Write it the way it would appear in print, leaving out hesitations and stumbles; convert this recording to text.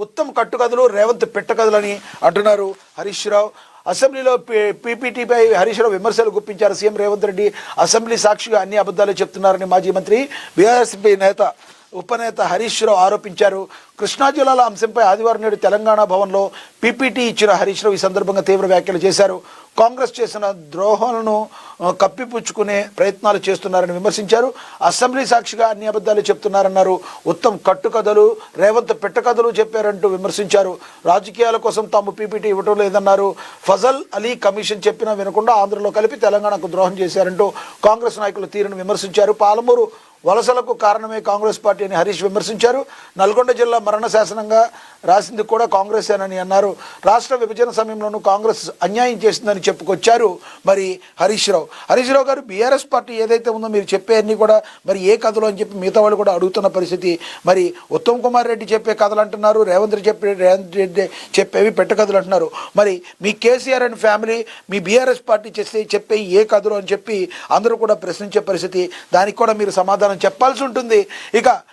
ఉత్తమ్ కట్టుకథలు, రేవంత్ పెట్టకథలని అంటున్నారు హరీష్ రావు. అసెంబ్లీలో పీపీటీపై హరీష్ రావు విమర్శలు గుప్పించారు సీఎం రేవంత్ రెడ్డి. అసెంబ్లీ సాక్షిగా అన్ని అబద్ధాలే చెప్తున్నారని మాజీ మంత్రి బీఆర్ఎస్పీ ఉపనేత హరీష్ రావు ఆరోపించారు. కృష్ణా జిల్లాల అంశంపై ఆదివారం నాడు తెలంగాణ భవన్లో పీపీటీ ఇచ్చిన హరీష్ రావు ఈ సందర్భంగా తీవ్ర వ్యాఖ్యలు చేశారు. కాంగ్రెస్ చేసిన ద్రోహాలను కప్పిపుచ్చుకునే ప్రయత్నాలు చేస్తున్నారని విమర్శించారు. అసెంబ్లీ సాక్షిగా అన్ని అబద్ధాలు చెప్తున్నారన్నారు. ఉత్తమ్ కట్టుకథలు, రేవంత్ పెట్టకథలు చెప్పారంటూ విమర్శించారు. రాజకీయాల కోసం తాము పీపీటీ ఇవ్వటం లేదన్నారు. ఫజల్ అలీ కమిషన్ చెప్పినా వినకుండా ఆంధ్రలో కలిపి తెలంగాణకు ద్రోహం చేశారంటూ కాంగ్రెస్ నాయకుల తీరును విమర్శించారు. పాలమూరు వలసలకు కారణమే కాంగ్రెస్ పార్టీ అని హరీష్ విమర్శించారు. నల్గొండ జిల్లా మరణ శాసనంగా రాసింది కూడా కాంగ్రెసేనని అన్నారు. రాష్ట్ర విభజన సమయంలోనూ కాంగ్రెస్ అన్యాయం చేసిందని చెప్పుకొచ్చారు మరి హరీష్ రావు గారు. బీఆర్ఎస్ పార్టీ ఏదైతే ఉందో మీరు చెప్పే అన్ని కూడా మరి ఏ కథలు అని చెప్పి మిగతా వాళ్ళు కూడా అడుగుతున్న పరిస్థితి. మరి ఉత్తమ్ కుమార్ రెడ్డి చెప్పే కథలు అంటున్నారు, రేవంత్ రెడ్డి చెప్పేవి పెట్ట కథలు అంటున్నారు. మరి మీ కేసీఆర్ అండ్ ఫ్యామిలీ, మీ బీఆర్ఎస్ పార్టీ చెప్పే ఏ కథలు అని చెప్పి అందరూ కూడా ప్రశ్నించే పరిస్థితి. దానికి కూడా మీరు సమాధానం చెప్పాల్సి ఉంటుంది. ఇక